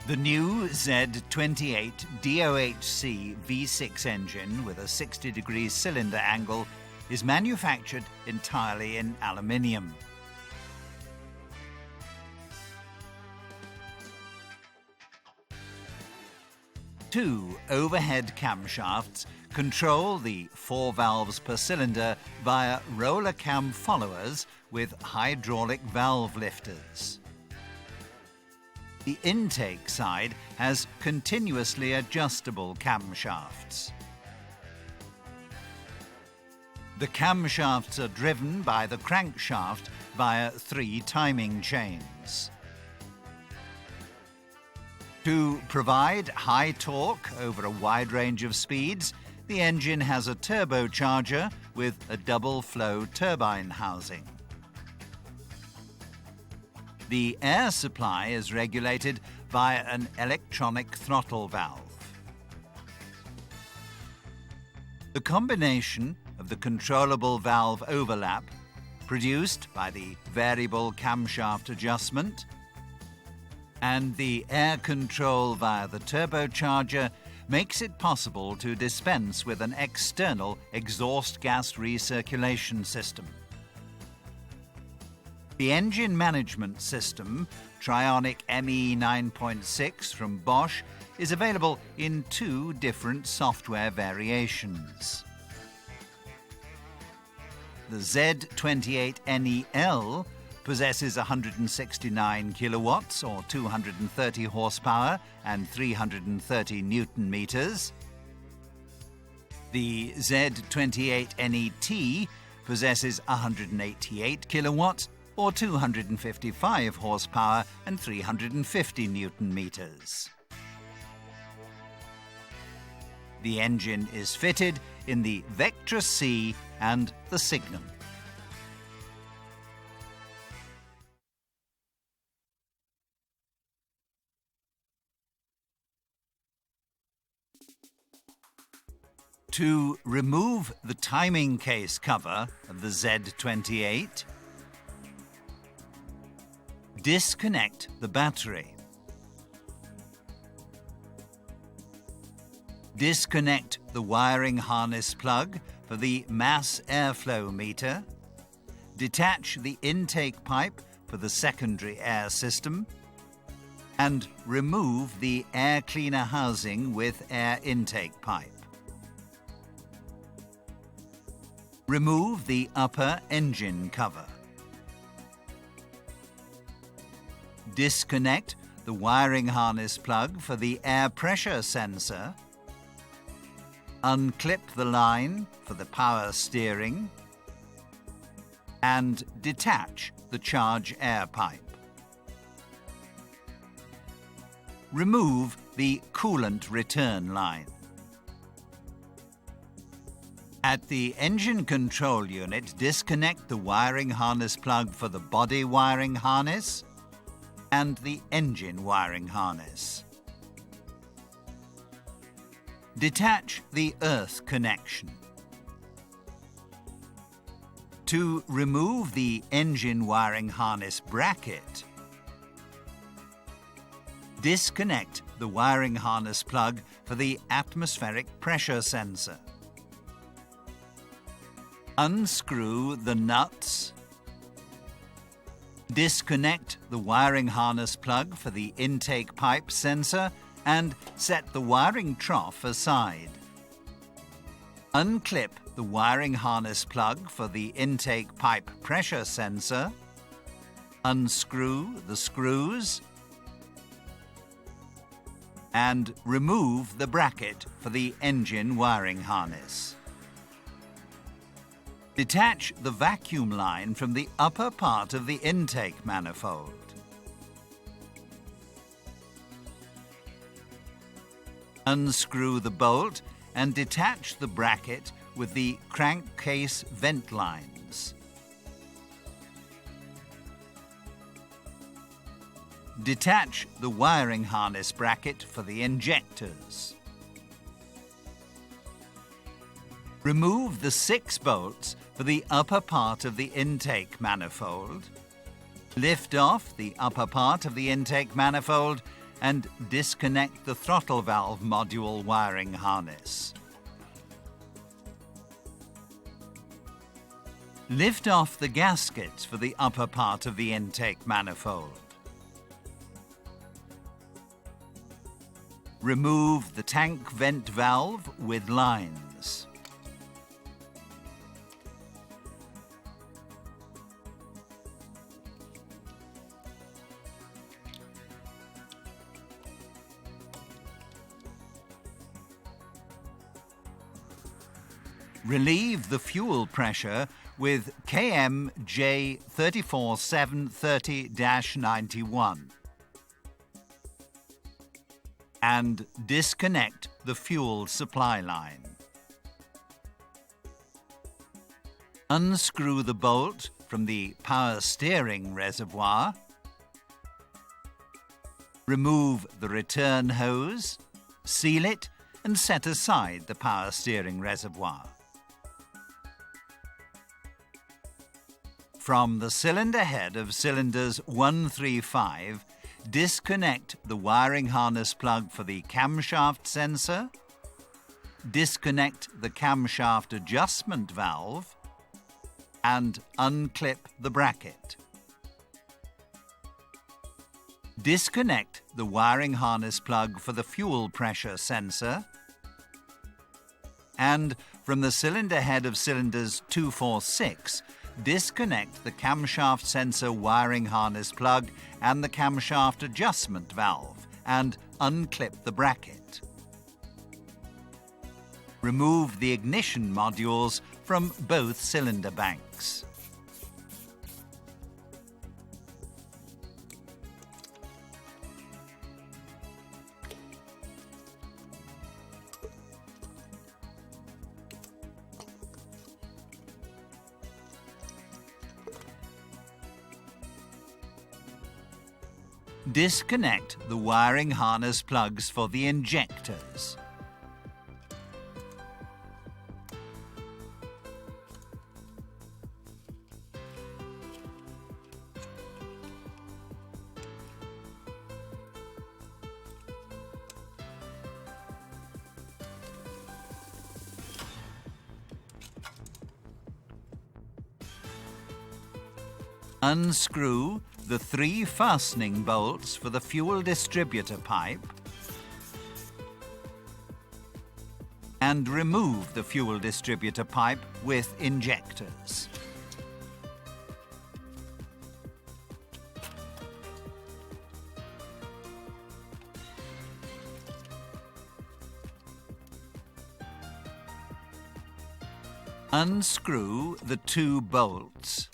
The new Z28 DOHC V6 engine with a 60-degree cylinder angle is manufactured entirely in aluminium. Two overhead camshafts control the 4 valves per cylinder via roller cam followers with hydraulic valve lifters. The intake side has continuously adjustable camshafts. The camshafts are driven by the crankshaft via 3 timing chains. To provide high torque over a wide range of speeds, the engine has a turbocharger with a double-flow turbine housing. The air supply is regulated via an electronic throttle valve. The combination of the controllable valve overlap, produced by the variable camshaft adjustment, and the air control via the turbocharger makes it possible to dispense with an external exhaust gas recirculation system. The engine management system, Trionic ME 9.6 from Bosch, is available in 2 different software variations. The Z28 NEL possesses 169 kilowatts or 230 horsepower and 330 newton meters. The Z28 NET possesses 188 kilowatts or 255 horsepower and 350 newton meters. The engine is fitted in the Vectra C and the Signum. To remove the timing case cover of the Z28, disconnect the battery. Disconnect the wiring harness plug for the mass airflow meter. Detach the intake pipe for the secondary air system. And remove the air cleaner housing with air intake pipe. Remove the upper engine cover. Disconnect the wiring harness plug for the air pressure sensor. Unclip the line for the power steering. And detach the charge air pipe. Remove the coolant return line. At the engine control unit, disconnect the wiring harness plug for the body wiring harness and the engine wiring harness. Detach the earth connection. To remove the engine wiring harness bracket, disconnect the wiring harness plug for the atmospheric pressure sensor. Unscrew the nuts. Disconnect the wiring harness plug for the intake pipe sensor and set the wiring trough aside. Unclip the wiring harness plug for the intake pipe pressure sensor. Unscrew the screws and remove the bracket for the engine wiring harness. Detach the vacuum line from the upper part of the intake manifold. Unscrew the bolt and detach the bracket with the crankcase vent lines. Detach the wiring harness bracket for the injectors. Remove the 6 bolts for the upper part of the intake manifold. Lift off the upper part of the intake manifold and disconnect the throttle valve module wiring harness. Lift off the gaskets for the upper part of the intake manifold. Remove the tank vent valve with lines. Relieve the fuel pressure with KMJ 34730-91 and disconnect the fuel supply line. Unscrew the bolt from the power steering reservoir. Remove the return hose, seal it, and set aside the power steering reservoir. From the cylinder head of cylinders 1, 3, 5, disconnect the wiring harness plug for the camshaft sensor, disconnect the camshaft adjustment valve, and unclip the bracket. Disconnect the wiring harness plug for the fuel pressure sensor, and from the cylinder head of cylinders 2, 4, 6, disconnect the camshaft sensor wiring harness plug and the camshaft adjustment valve and unclip the bracket. Remove the ignition modules from both cylinder banks. Disconnect the wiring harness plugs for the injectors. Unscrew the 3 fastening bolts for the fuel distributor pipe and remove the fuel distributor pipe with injectors. Unscrew the 2 bolts.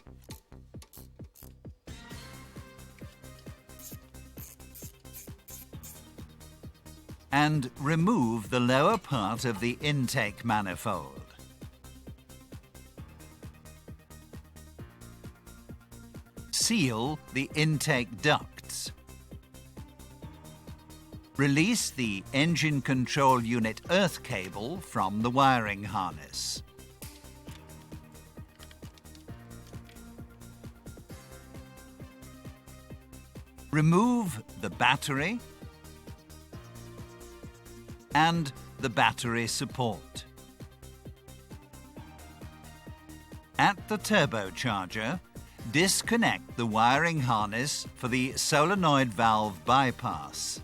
And remove the lower part of the intake manifold. Seal the intake ducts. Release the engine control unit earth cable from the wiring harness. Remove the battery and the battery support. At the turbocharger, disconnect the wiring harness for the solenoid valve bypass.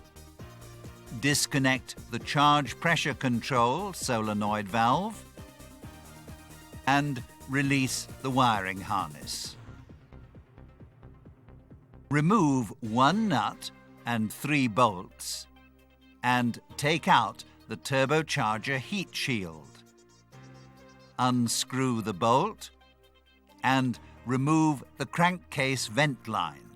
Disconnect the charge pressure control solenoid valve and release the wiring harness. Remove 1 nut and 3 bolts and take out the turbocharger heat shield. Unscrew the bolt and remove the crankcase vent line.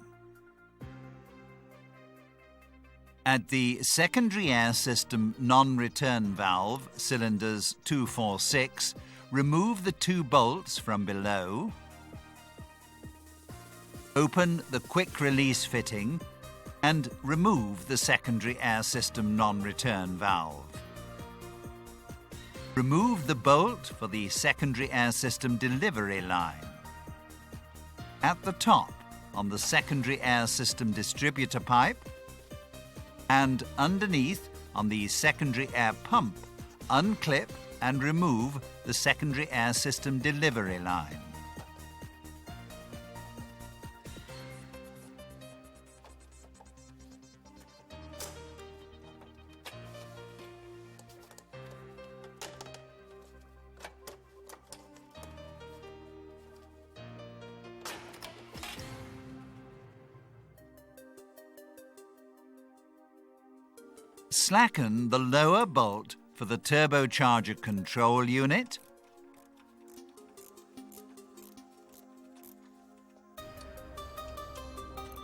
At the secondary air system non-return valve, cylinders 2, 4, 6, remove the 2 bolts from below. Open the quick release fitting and remove the secondary air system non-return valve. Remove the bolt for the secondary air system delivery line. At the top, on the secondary air system distributor pipe, and underneath on the secondary air pump, unclip and remove the secondary air system delivery line. Slacken the lower bolt for the turbocharger control unit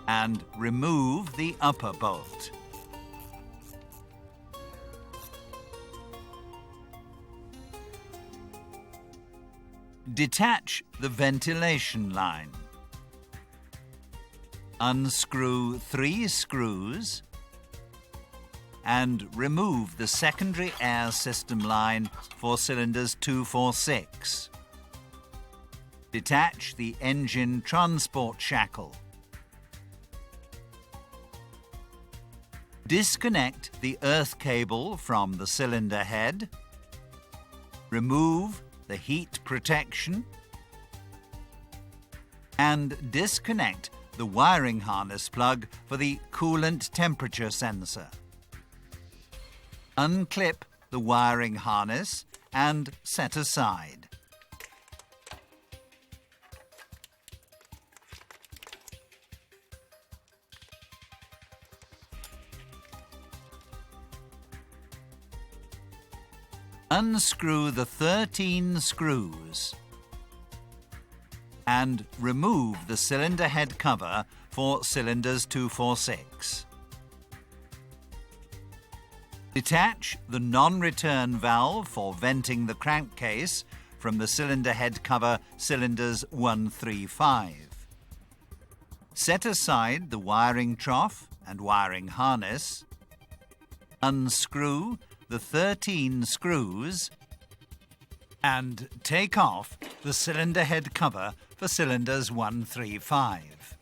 and remove the upper bolt. Detach the ventilation line. Unscrew 3 screws and remove the secondary air system line for cylinders 2, 4, 6. Detach the engine transport shackle. Disconnect the earth cable from the cylinder head. Remove the heat protection and disconnect the wiring harness plug for the coolant temperature sensor. Unclip the wiring harness and set aside. Unscrew the 13 screws and remove the cylinder head cover for cylinders 2, 4, 6. Detach the non-return valve for venting the crankcase from the cylinder head cover cylinders 1, 3, 5. Set aside the wiring trough and wiring harness. Unscrew the 13 screws and take off the cylinder head cover for cylinders 1, 3, 5.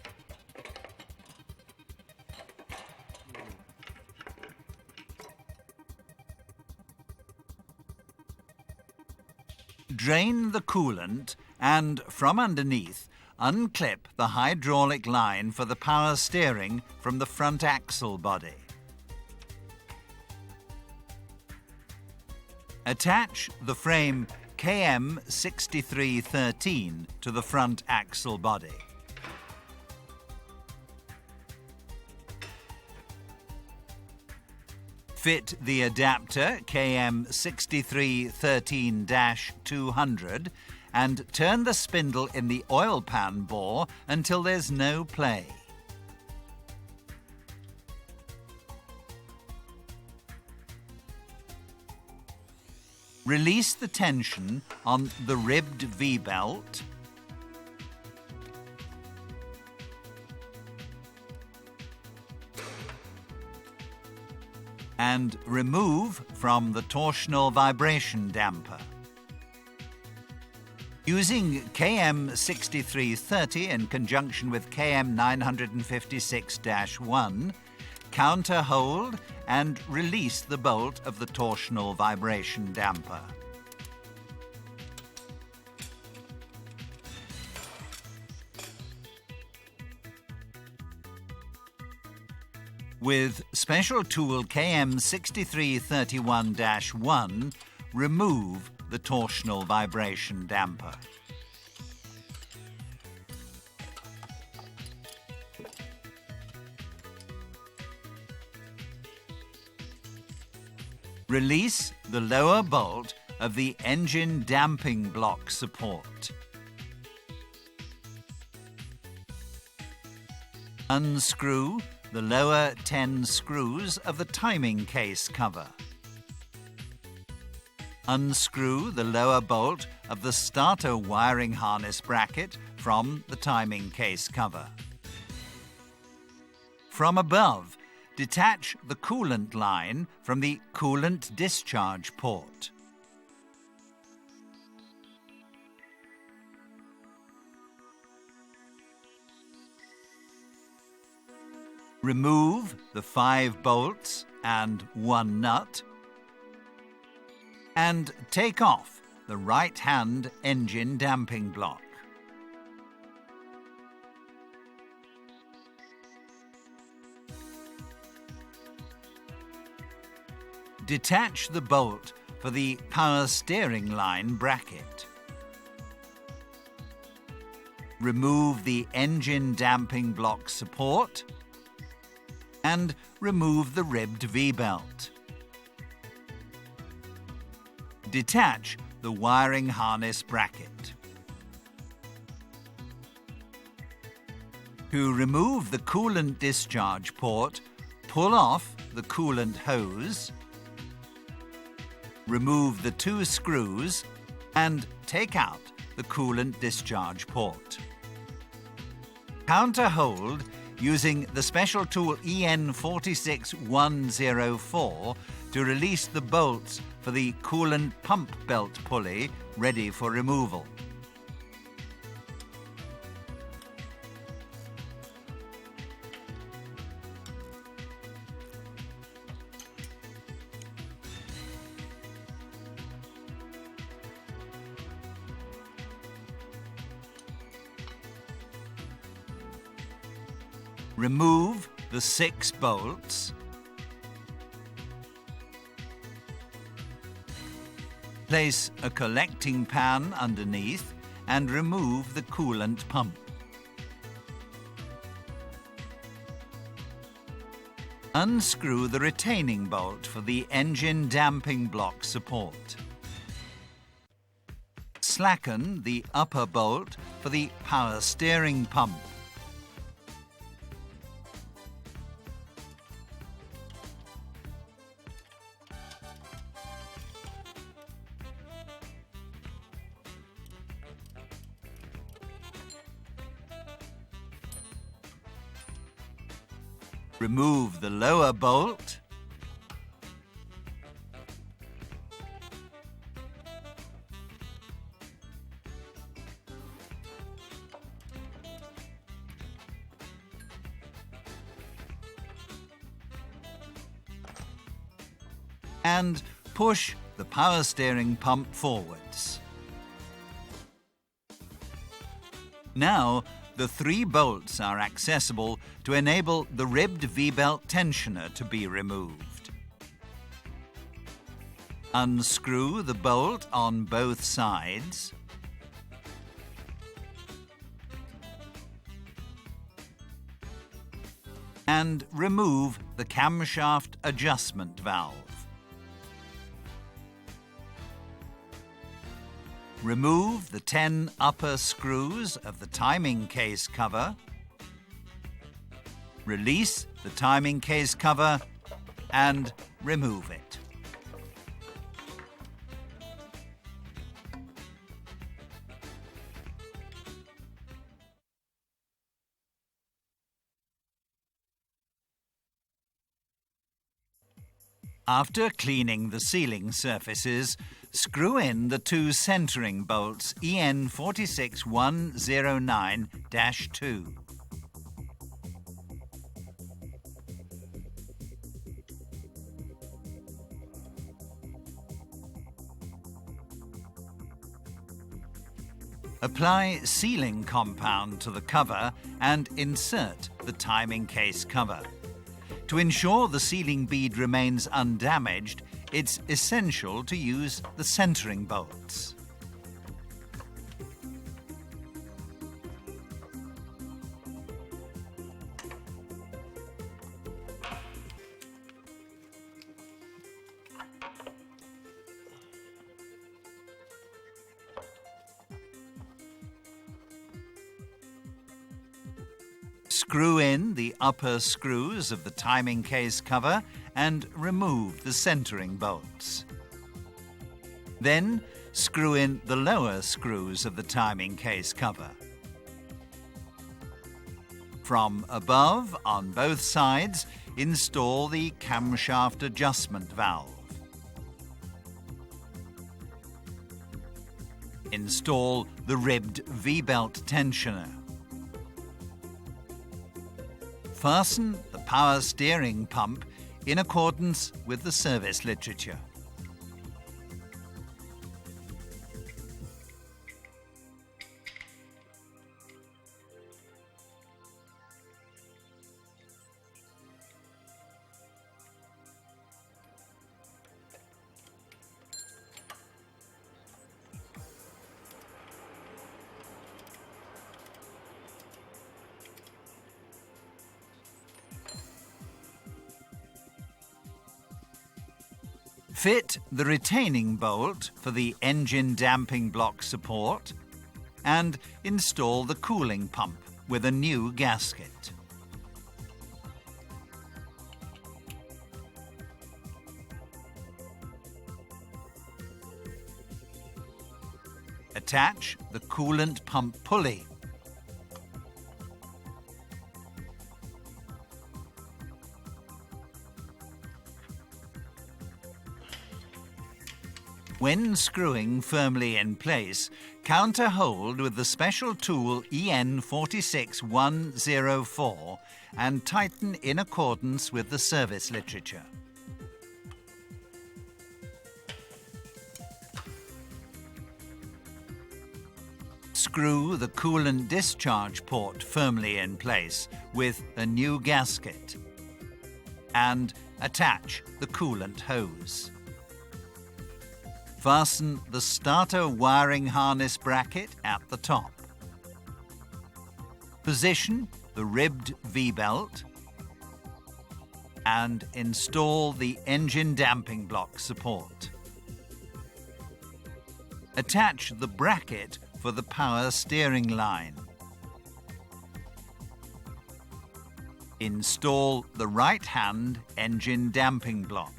Drain the coolant and, from underneath, unclip the hydraulic line for the power steering from the front axle body. Attach the frame KM6313 to the front axle body. Fit the adapter KM6313-200 and turn the spindle in the oil pan bore until there's no play. Release the tension on the ribbed V-belt and remove from the torsional vibration damper. Using KM6330 in conjunction with KM956-1, counter-hold and release the bolt of the torsional vibration damper. With special tool KM6331-1, remove the torsional vibration damper. Release the lower bolt of the engine damping block support. Unscrew the lower 10 screws of the timing case cover. Unscrew the lower bolt of the starter wiring harness bracket from the timing case cover. From above, detach the coolant line from the coolant discharge port. Remove the 5 bolts and 1 nut, and take off the right-hand engine damping block. Detach the bolt for the power steering line bracket. Remove the engine damping block support and remove the ribbed V-belt. Detach the wiring harness bracket. To remove the coolant discharge port, pull off the coolant hose, remove the 2 screws and take out the coolant discharge port. Counterhold using the special tool EN46104 to release the bolts for the coolant pump belt pulley ready for removal. Remove the 6 bolts. Place a collecting pan underneath and remove the coolant pump. Unscrew the retaining bolt for the engine damping block support. Slacken the upper bolt for the power steering pump. Remove the lower bolt. And push the power steering pump forwards. Now, the 3 bolts are accessible to enable the ribbed V-belt tensioner to be removed. Unscrew the bolt on both sides. And remove the camshaft adjustment valve. Remove the 10 upper screws of the timing case cover. Release the timing case cover and remove it. After cleaning the sealing surfaces, screw in the 2 centering bolts EN46109-2. Apply sealing compound to the cover and insert the timing case cover. To ensure the sealing bead remains undamaged, it's essential to use the centering bolts. Screw in the upper screws of the timing case cover and remove the centering bolts. Then screw in the lower screws of the timing case cover. From above, on both sides, install the camshaft adjustment valve. Install the ribbed V-belt tensioner. Fasten the power steering pump in accordance with the service literature. Fit the retaining bolt for the engine damping block support and install the cooling pump with a new gasket. Attach the coolant pump pulley. When screwing firmly in place, counter-hold with the special tool EN 46104 and tighten in accordance with the service literature. Screw the coolant discharge port firmly in place with a new gasket and attach the coolant hose. Fasten the starter wiring harness bracket at the top. Position the ribbed V-belt and install the engine damping block support. Attach the bracket for the power steering line. Install the right-hand engine damping block.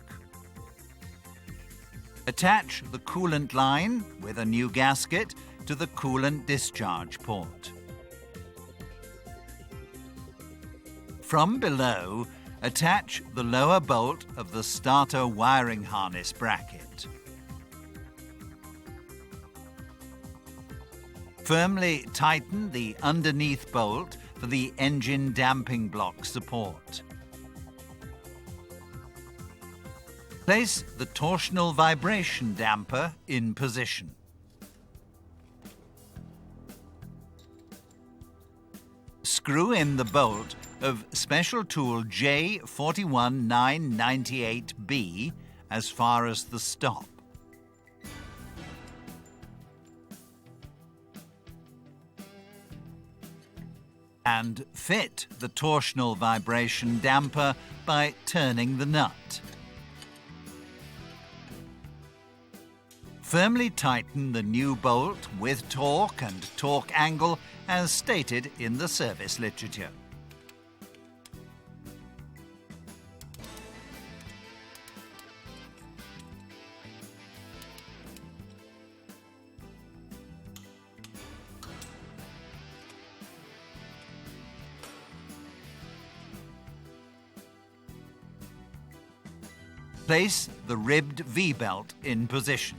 Attach the coolant line with a new gasket to the coolant discharge port. From below, attach the lower bolt of the starter wiring harness bracket. Firmly tighten the underneath bolt for the engine damping block support. Place the torsional vibration damper in position. Screw in the bolt of special tool J41998B as far as the stop. And fit the torsional vibration damper by turning the nut. Firmly tighten the new bolt with torque and torque angle as stated in the service literature. Place the ribbed V-belt in position.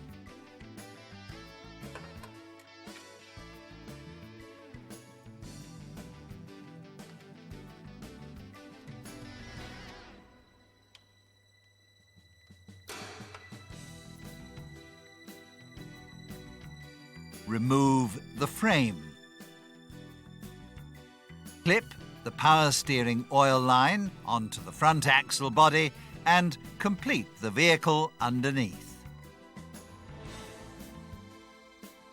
Remove the frame. Clip the power steering oil line onto the front axle body and complete the vehicle underneath.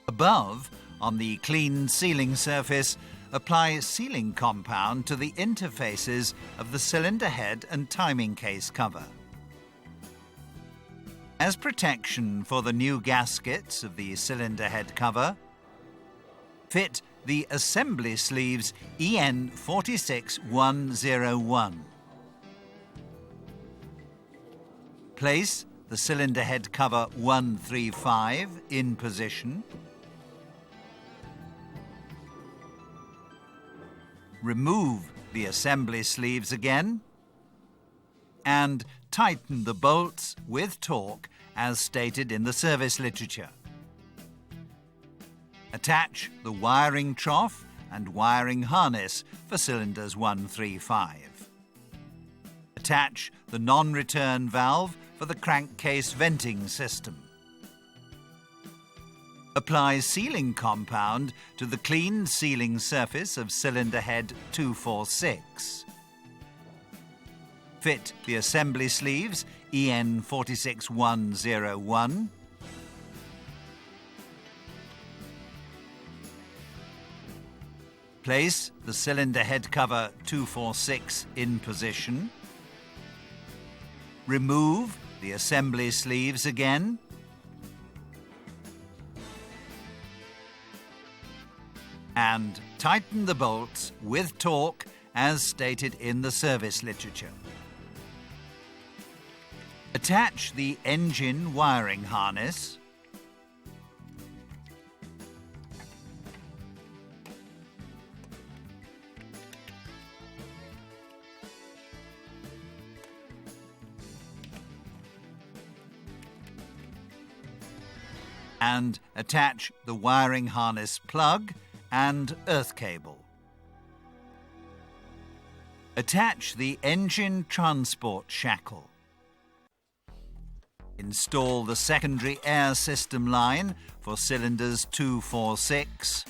Above, on the clean sealing surface, apply sealing compound to the interfaces of the cylinder head and timing case cover. As protection for the new gaskets of the cylinder head cover, fit the assembly sleeves EN 46101. Place the cylinder head cover 135 in position. Remove the assembly sleeves again and tighten the bolts with torque as stated in the service literature. Attach the wiring trough and wiring harness for cylinders 135. attach the non-return valve for the crankcase venting system. Apply sealing compound to the cleaned sealing surface of cylinder head 246. Fit the assembly sleeves EN 46101. Place the cylinder head cover 246 in position. Remove the assembly sleeves again. And tighten the bolts with torque as stated in the service literature. Attach the engine wiring harness. And attach the wiring harness plug and earth cable. Attach the engine transport shackle. Install the secondary air system line for cylinders 246.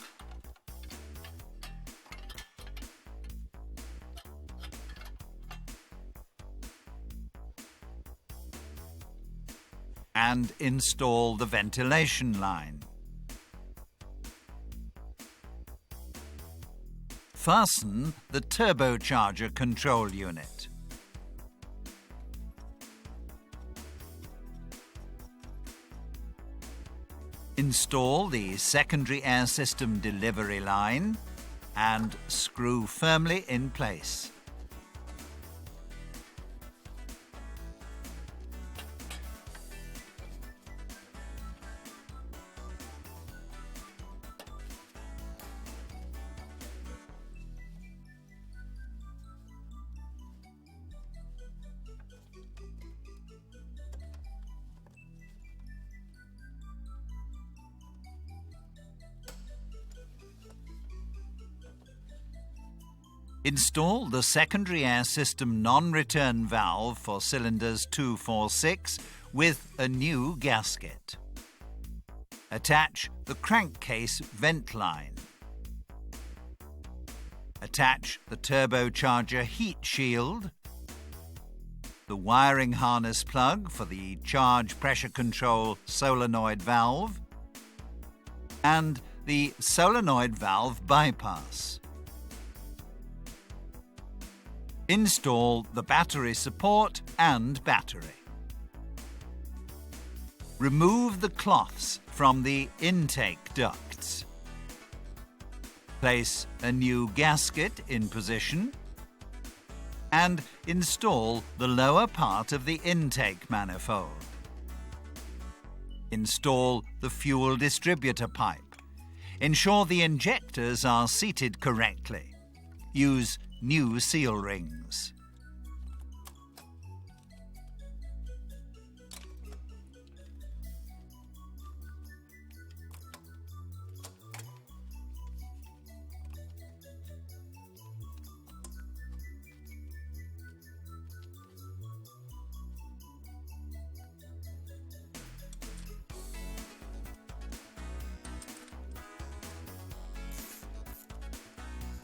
And install the ventilation line. Fasten the turbocharger control unit. Install the secondary air system delivery line and screw firmly in place. Install the secondary air system non-return valve for cylinders 246 with a new gasket. Attach the crankcase vent line. Attach the turbocharger heat shield, the wiring harness plug for the charge pressure control solenoid valve, and the solenoid valve bypass. Install the battery support and battery. Remove the cloths from the intake ducts. Place a new gasket in position and install the lower part of the intake manifold. Install the fuel distributor pipe. Ensure the injectors are seated correctly. Use new seal rings.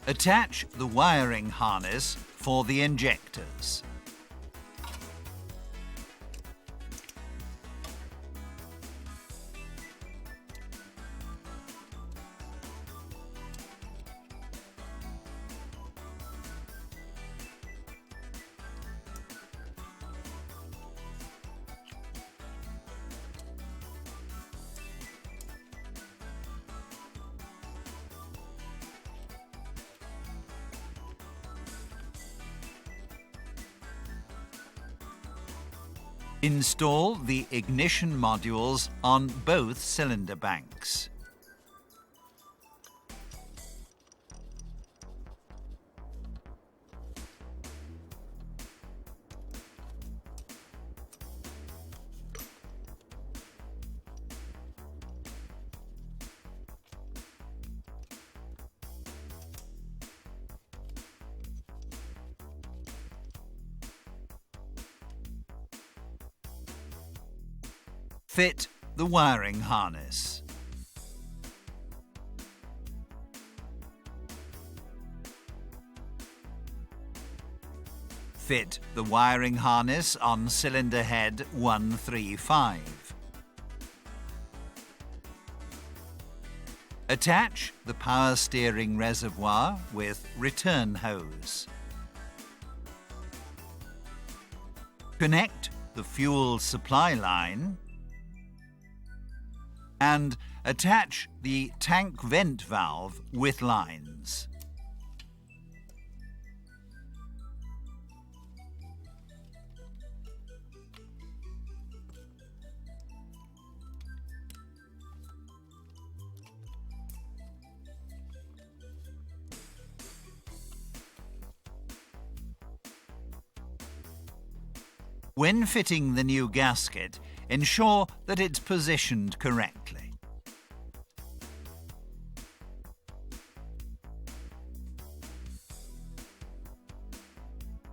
Attach the wiring harness for the injectors. Install the ignition modules on both cylinder banks. Fit the wiring harness. Fit the wiring harness on cylinder head 135. Attach the power steering reservoir with return hose. Connect the fuel supply line and attach the tank vent valve with lines. When fitting the new gasket, ensure that it's positioned correctly.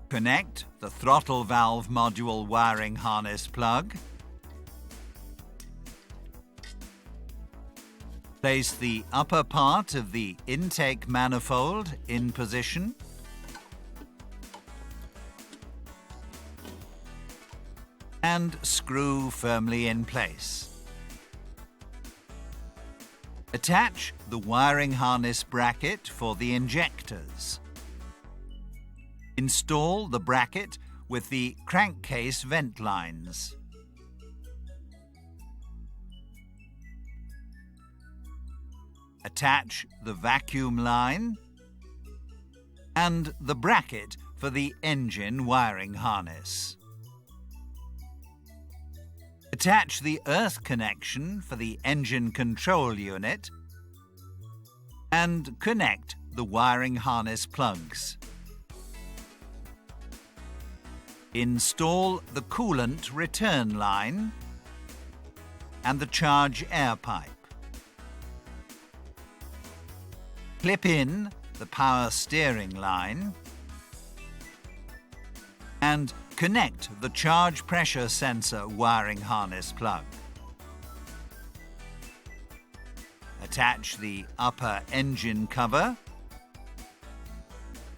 Connect the throttle valve module wiring harness plug. Place the upper part of the intake manifold in position. And screw firmly in place. Attach the wiring harness bracket for the injectors. Install the bracket with the crankcase vent lines. Attach the vacuum line and the bracket for the engine wiring harness. Attach the earth connection for the engine control unit and connect the wiring harness plugs. Install the coolant return line and the charge air pipe. Clip in the power steering line and connect the charge pressure sensor wiring harness plug. Attach the upper engine cover,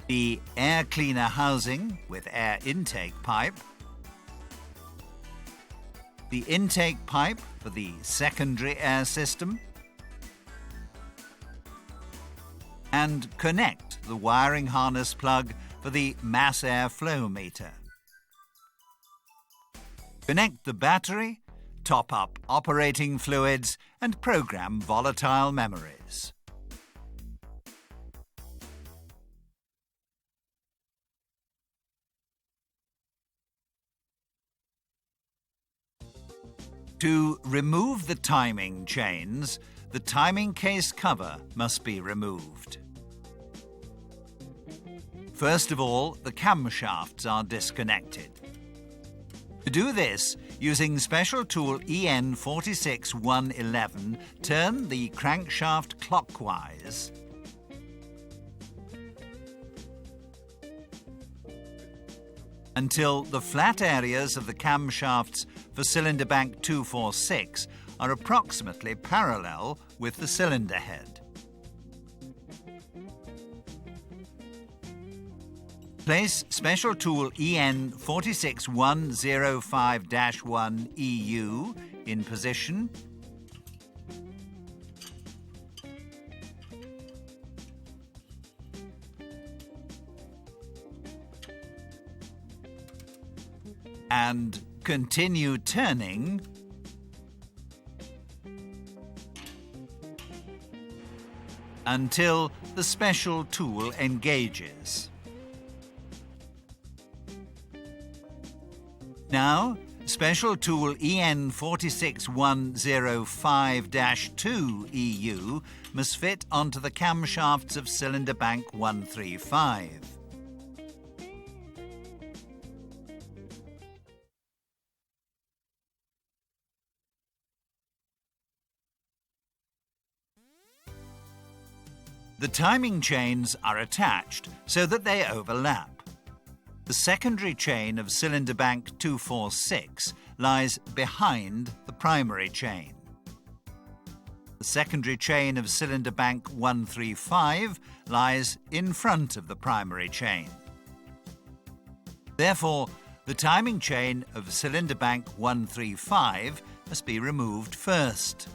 the air cleaner housing with air intake pipe, the intake pipe for the secondary air system, and connect the wiring harness plug for the mass air flow meter. Connect the battery, top up operating fluids, and program volatile memories. To remove the timing chains, the timing case cover must be removed. First of all, the camshafts are disconnected. To do this, using special tool EN 46111, turn the crankshaft clockwise. Until the flat areas of the camshafts for cylinder bank 246 are approximately parallel with the cylinder head. Place special tool EN 46105-1 EU in position. And continue turning until the special tool engages. Now, special tool EN 46105-2 EU must fit onto the camshafts of cylinder bank 135. The timing chains are attached so that they overlap. The secondary chain of cylinder bank 246 lies behind the primary chain. The secondary chain of cylinder bank 135 lies in front of the primary chain. Therefore, the timing chain of cylinder bank 135 must be removed first.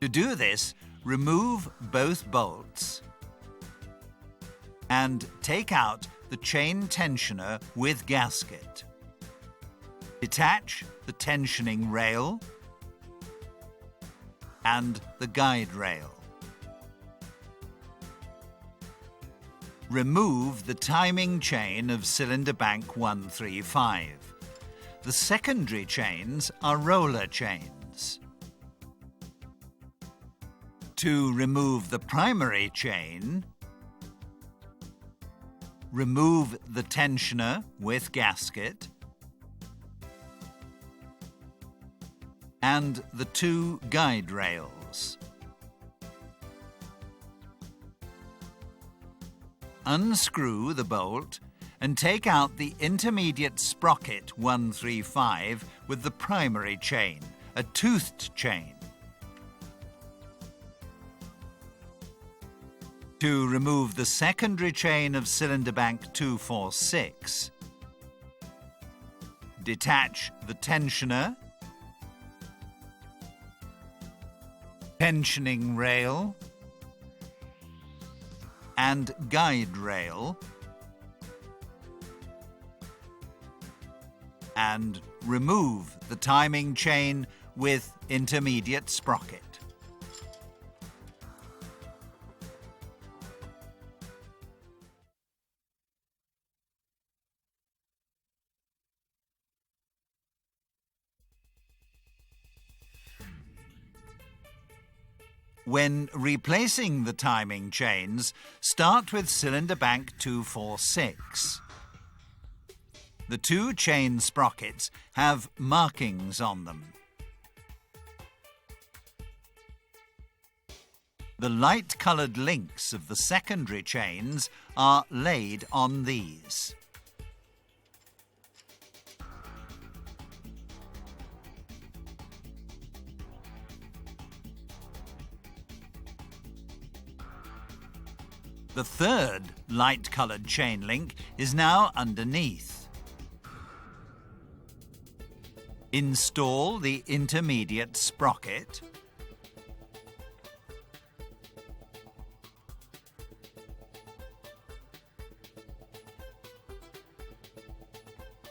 To do this, remove both bolts and take out the chain tensioner with gasket. Detach the tensioning rail and the guide rail. Remove the timing chain of cylinder bank 135. The secondary chains are roller chains. To remove the primary chain, remove the tensioner with gasket and the two guide rails. Unscrew the bolt and take out the intermediate sprocket 135 with the primary chain, a toothed chain. To remove the secondary chain of cylinder bank 246, detach the tensioner, tensioning rail and guide rail, and remove the timing chain with intermediate sprocket. When replacing the timing chains, start with cylinder bank 246. The two chain sprockets have markings on them. The light-coloured links of the secondary chains are laid on these. The third light-coloured chain link is now underneath. Install the intermediate sprocket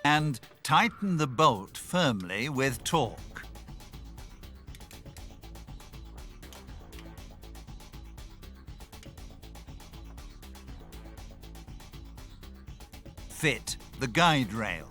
and tighten the bolt firmly with torque. Fit the guide rail.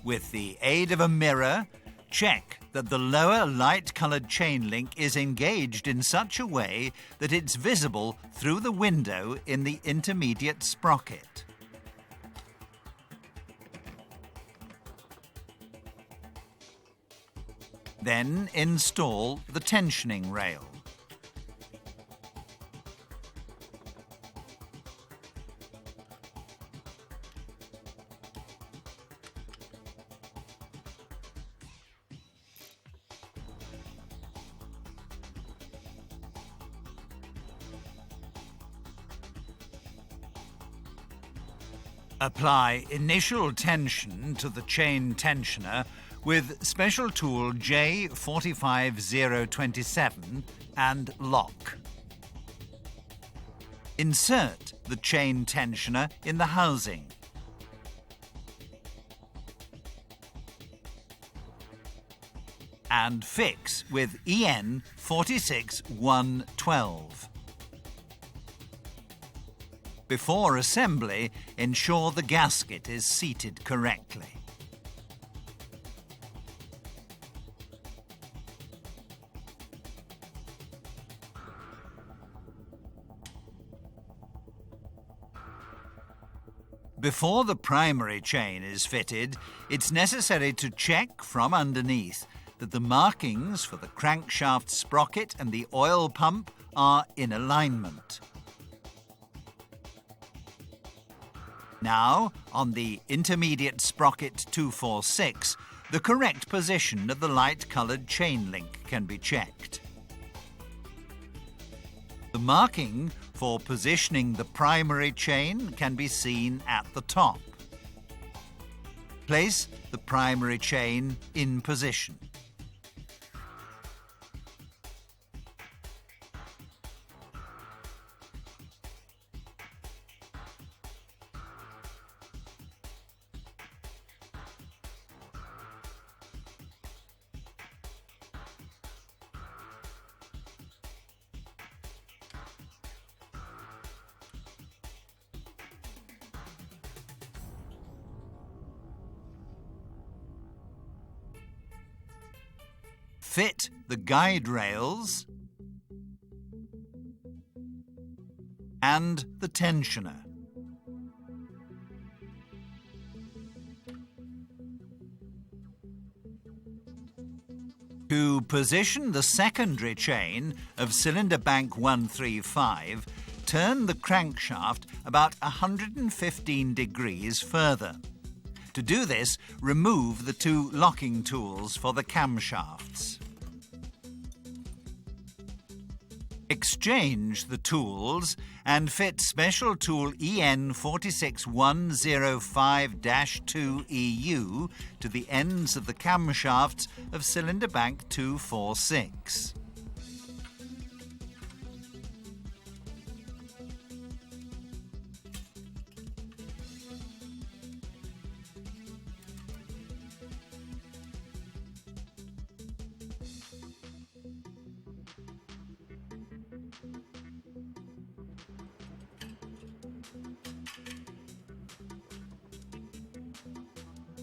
With the aid of a mirror, check that the lower light-coloured chain link is engaged in such a way that it's visible through the window in the intermediate sprocket. Then install the tensioning rail. Apply initial tension to the chain tensioner with special tool J45027 and lock. Insert the chain tensioner in the housing. And fix with EN 46112. Before assembly, ensure the gasket is seated correctly. Before the primary chain is fitted, it's necessary to check from underneath that the markings for the crankshaft sprocket and the oil pump are in alignment. Now, on the intermediate sprocket 246, the correct position of the light-coloured chain link can be checked. The marking for positioning the primary chain can be seen at the top. Place the primary chain in position. Fit the guide rails and the tensioner. To position the secondary chain of cylinder bank 135, turn the crankshaft about 115 degrees further. To do this, remove the two locking tools for the camshafts. Exchange the tools and fit special tool EN 46105-2EU to the ends of the camshafts of cylinder bank 246.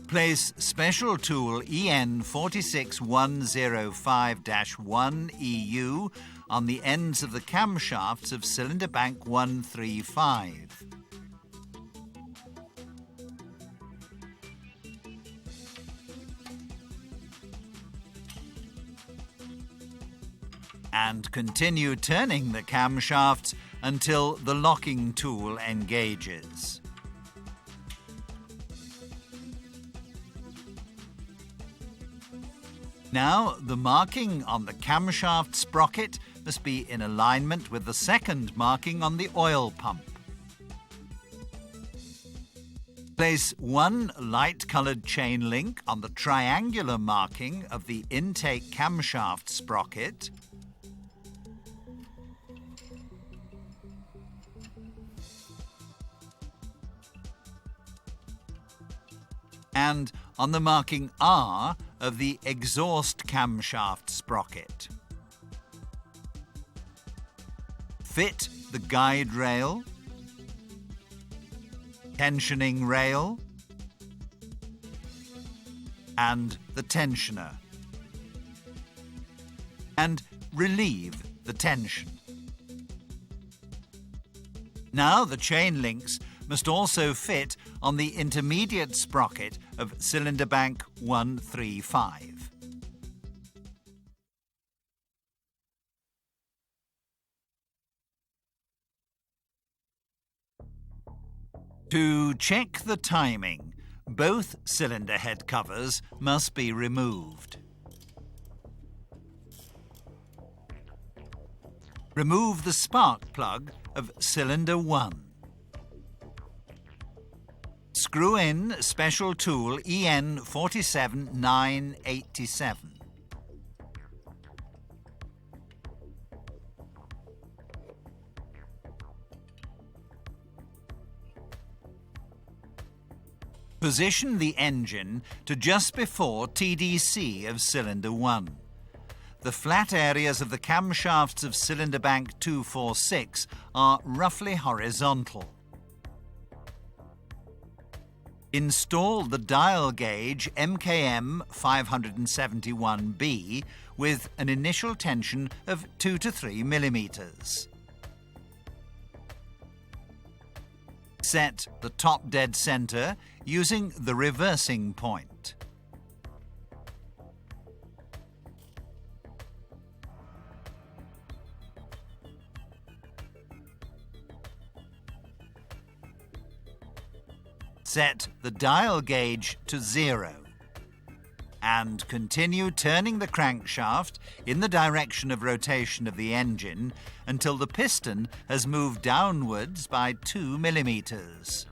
Place special tool EN 46105-1EU on the ends of the camshafts of cylinder bank 135. And continue turning the camshafts until the locking tool engages. Now, the marking on the camshaft sprocket must be in alignment with the second marking on the oil pump. Place one light-coloured chain link on the triangular marking of the intake camshaft sprocket and on the marking R of the exhaust camshaft sprocket. Fit the guide rail, tensioning rail, and the tensioner, and relieve the tension. Now the chain links must also fit on the intermediate sprocket of cylinder bank 135. To check the timing, both cylinder head covers must be removed. Remove the spark plug of cylinder 1. Screw in special tool EN 47987. Position the engine to just before TDC of cylinder 1. The flat areas of the camshafts of cylinder bank 246 are roughly horizontal. Install the dial gauge MKM 571B with an initial tension of 2 to 3 millimeters. Set the top dead center using the reversing point. Set the dial gauge to 0 and continue turning the crankshaft in the direction of rotation of the engine until the piston has moved downwards by 2 millimeters.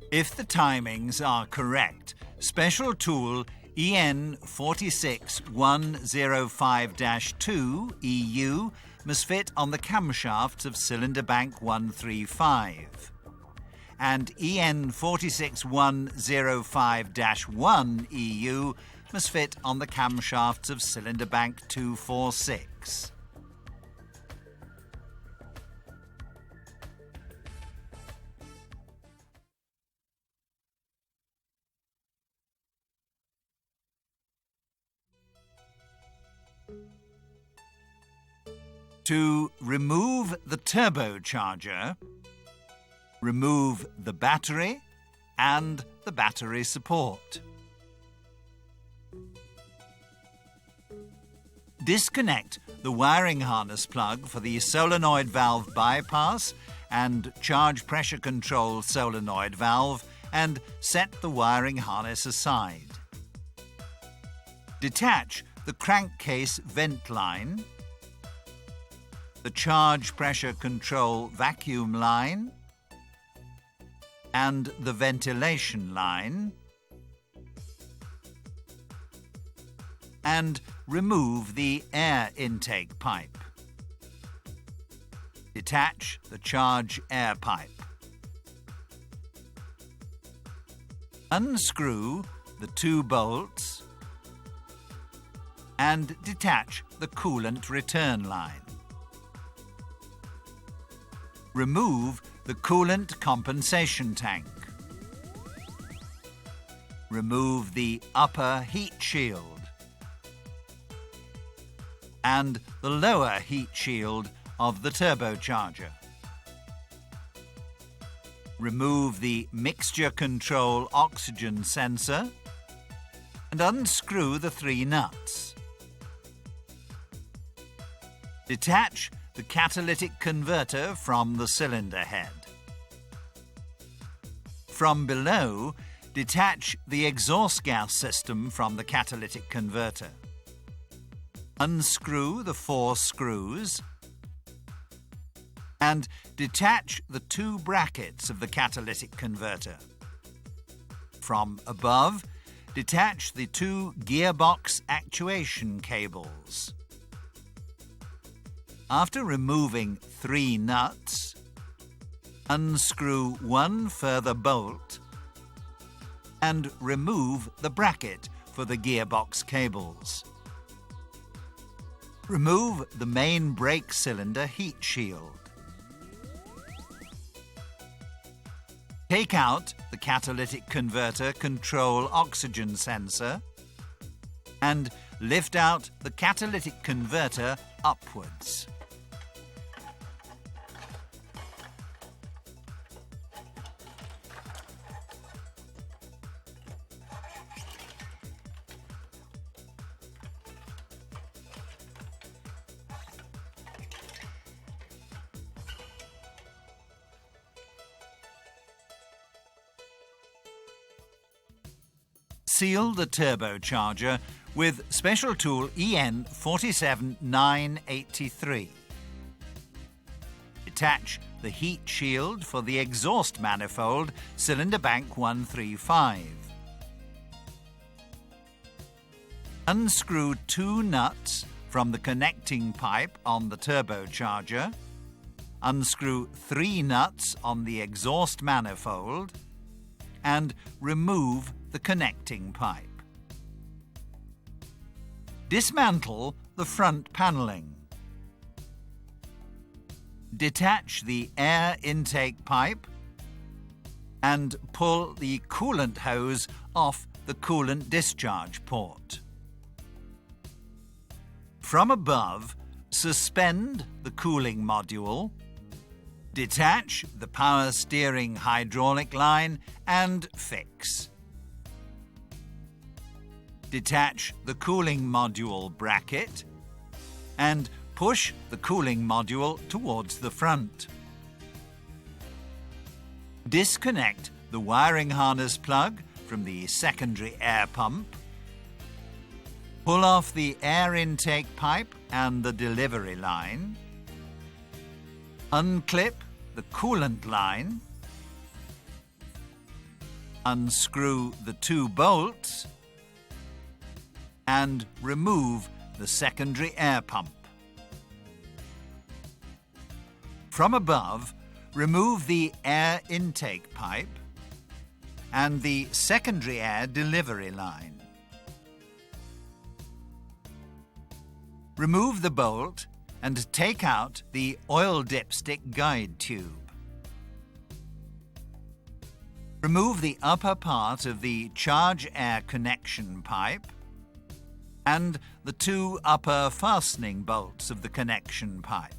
If the timings are correct, special tool EN 46105-2 EU must fit on the camshafts of cylinder bank 135. And EN 46105-1 EU must fit on the camshafts of cylinder bank 246. To remove the turbocharger, remove the battery and the battery support. Disconnect the wiring harness plug for the solenoid valve bypass and charge pressure control solenoid valve and set the wiring harness aside. Detach the crankcase vent line, the charge pressure control vacuum line, and the ventilation line, and remove the air intake pipe. Detach the charge air pipe. Unscrew the 2 bolts and detach the coolant return line. Remove the coolant compensation tank. Remove the upper heat shield and the lower heat shield of the turbocharger. Remove the mixture control oxygen sensor and unscrew the 3 nuts. Detach the catalytic converter from the cylinder head. From below, detach the exhaust gas system from the catalytic converter. Unscrew the 4 screws and detach the 2 brackets of the catalytic converter. From above, detach the 2 gearbox actuation cables. After removing 3 nuts, unscrew 1 further bolt and remove the bracket for the gearbox cables. Remove the main brake cylinder heat shield. Take out the catalytic converter control oxygen sensor and lift out the catalytic converter upwards. Seal the turbocharger with special tool EN 47983. Detach the heat shield for the exhaust manifold cylinder bank 135. Unscrew 2 nuts from the connecting pipe on the turbocharger. Unscrew 3 nuts on the exhaust manifold and remove the connecting pipe. Dismantle the front panelling. Detach the air intake pipe and pull the coolant hose off the coolant discharge port. From above, suspend the cooling module, detach the power steering hydraulic line and fix. Detach the cooling module bracket and push the cooling module towards the front. Disconnect the wiring harness plug from the secondary air pump. Pull off the air intake pipe and the delivery line. Unclip the coolant line. Unscrew the 2 bolts and remove the secondary air pump. From above, remove the air intake pipe and the secondary air delivery line. Remove the bolt and take out the oil dipstick guide tube. Remove the upper part of the charge air connection pipe and the 2 upper fastening bolts of the connection pipe.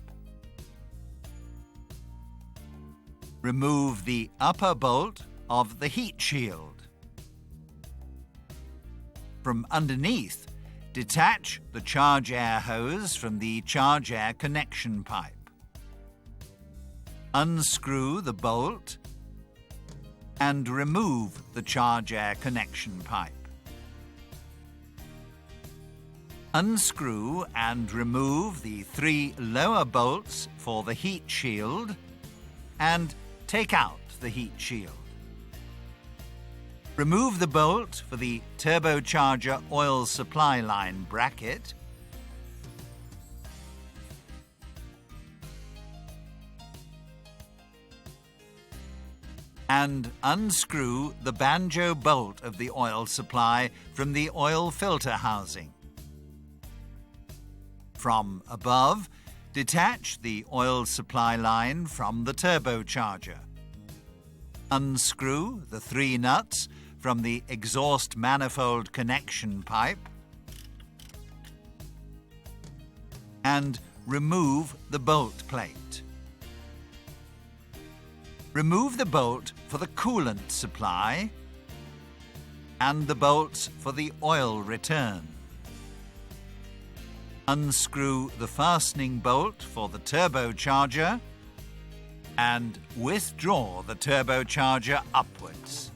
Remove the upper bolt of the heat shield. From underneath, detach the charge air hose from the charge air connection pipe. Unscrew the bolt and remove the charge air connection pipe. Unscrew and remove the 3 lower bolts for the heat shield and take out the heat shield. Remove the bolt for the turbocharger oil supply line bracket. And unscrew the banjo bolt of the oil supply from the oil filter housing. From above, detach the oil supply line from the turbocharger. Unscrew the 3 nuts from the exhaust manifold connection pipe and remove the bolt plate. Remove the bolt for the coolant supply and the bolts for the oil return. Unscrew the fastening bolt for the turbocharger and withdraw the turbocharger upwards.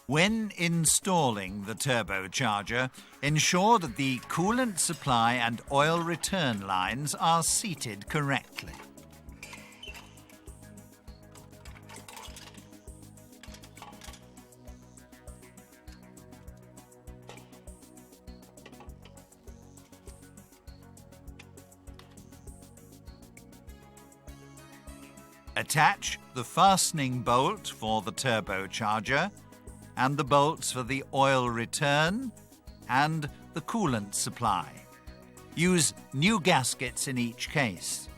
When installing the turbocharger, ensure that the coolant supply and oil return lines are seated correctly. Attach the fastening bolt for the turbocharger and the bolts for the oil return and the coolant supply. Use new gaskets in each case.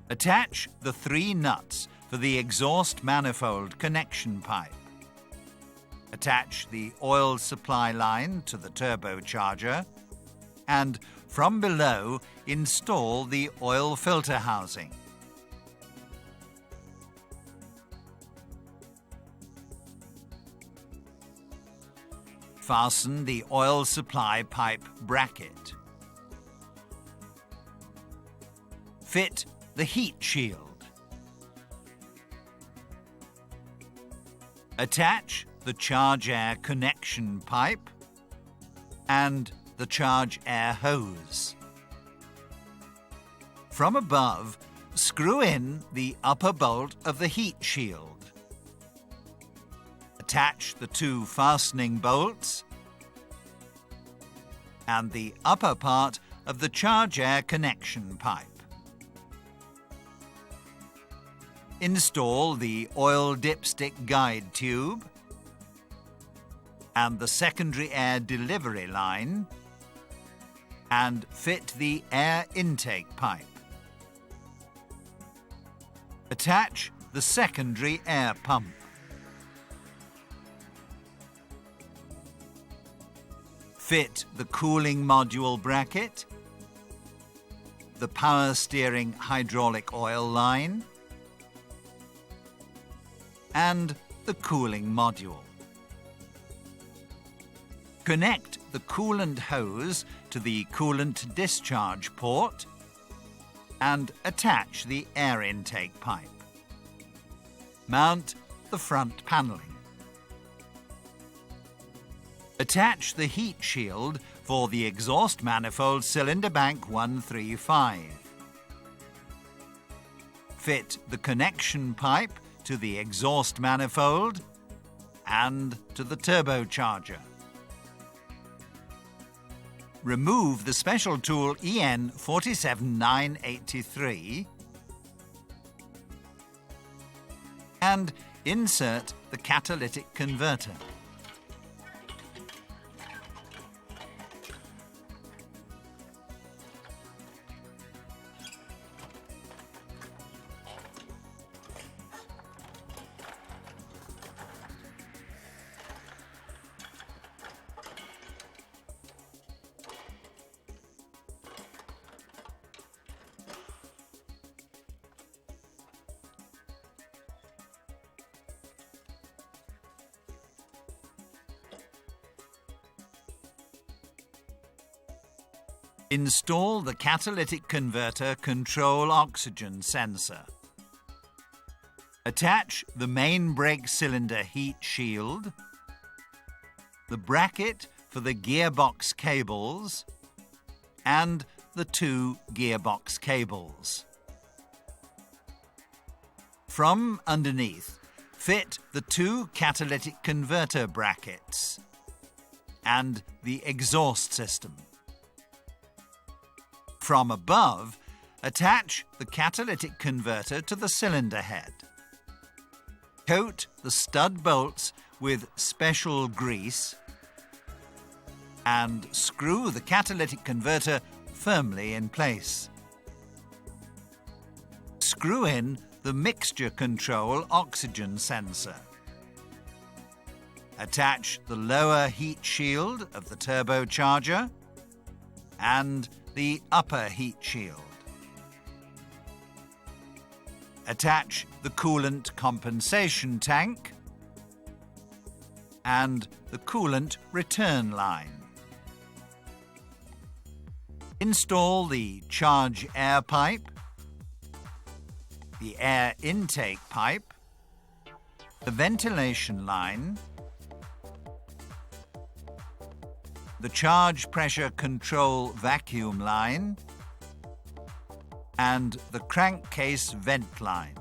Attach the 3 nuts for the exhaust manifold connection pipe. Attach the oil supply line to the turbocharger and from below install the oil filter housing. Fasten the oil supply pipe bracket. Fit the heat shield. Attach the charge air connection pipe and the charge air hose. From above, screw in the upper bolt of the heat shield. Attach the 2 fastening bolts and the upper part of the charge air connection pipe. Install the oil dipstick guide tube and the secondary air delivery line and fit the air intake pipe. Attach the secondary air pump. Fit the cooling module bracket, the power steering hydraulic oil line, and the cooling module. Connect the coolant hose to the coolant discharge port and attach the air intake pipe. Mount the front panelling. Attach the heat shield for the exhaust manifold cylinder bank 135. Fit the connection pipe to the exhaust manifold and to the turbocharger. Remove the special tool EN 47983 and insert the catalytic converter. Install the catalytic converter control oxygen sensor. Attach the main brake cylinder heat shield, the bracket for the gearbox cables, and the two gearbox cables. From underneath, fit the two catalytic converter brackets and the exhaust system. From above, attach the catalytic converter to the cylinder head. Coat the stud bolts with special grease and screw the catalytic converter firmly in place. Screw in the mixture control oxygen sensor. Attach the lower heat shield of the turbocharger and the upper heat shield. Attach the coolant compensation tank and the coolant return line. Install the charge air pipe, the air intake pipe, the ventilation line, the charge pressure control vacuum line, and the crankcase vent line.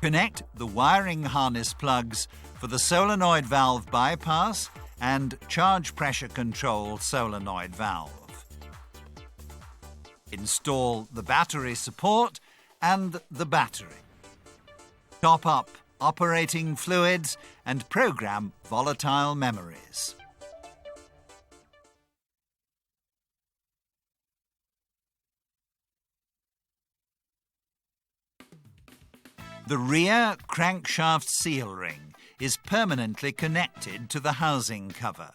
Connect the wiring harness plugs for the solenoid valve bypass and charge pressure control solenoid valve. Install the battery support and the battery. Top up operating fluids and program volatile memories. The rear crankshaft seal ring is permanently connected to the housing cover.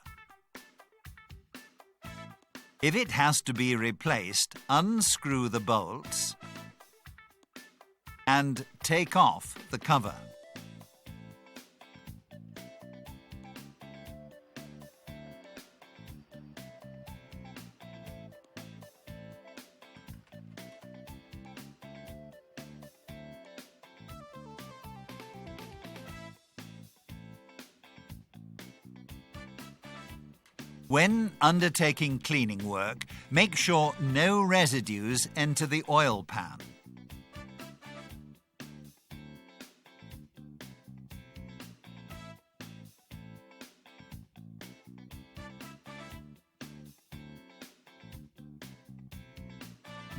If it has to be replaced, unscrew the bolts and take off the cover. When undertaking cleaning work, make sure no residues enter the oil pan.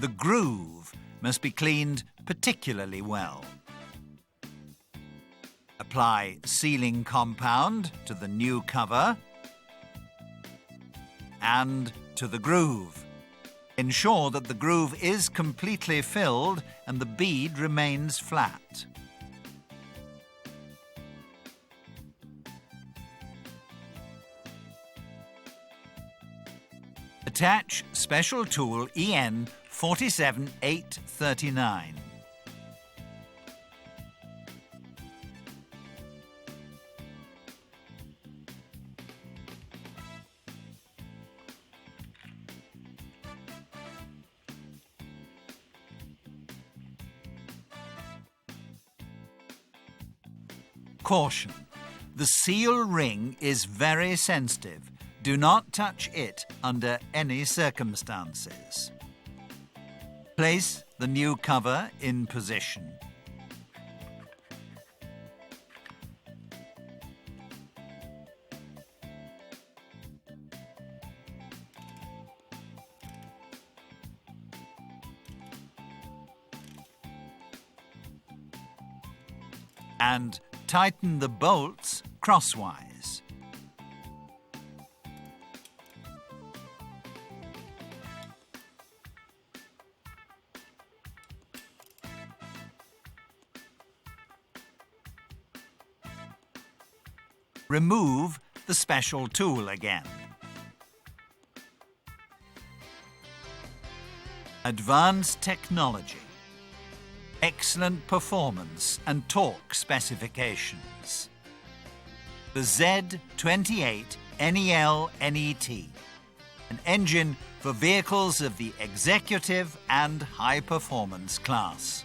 the groove must be cleaned particularly well. Apply sealing compound to the new cover and to the groove. Ensure that the groove is completely filled and the bead remains flat. Attach special tool EN 47839. Caution: the seal ring is very sensitive. Do not touch it under any circumstances. Place the new cover in position. And tighten the bolts crosswise. Remove the special tool again. Advanced technology, excellent performance and torque specifications. The Z28 NEL NET, an engine for vehicles of the executive and high performance class.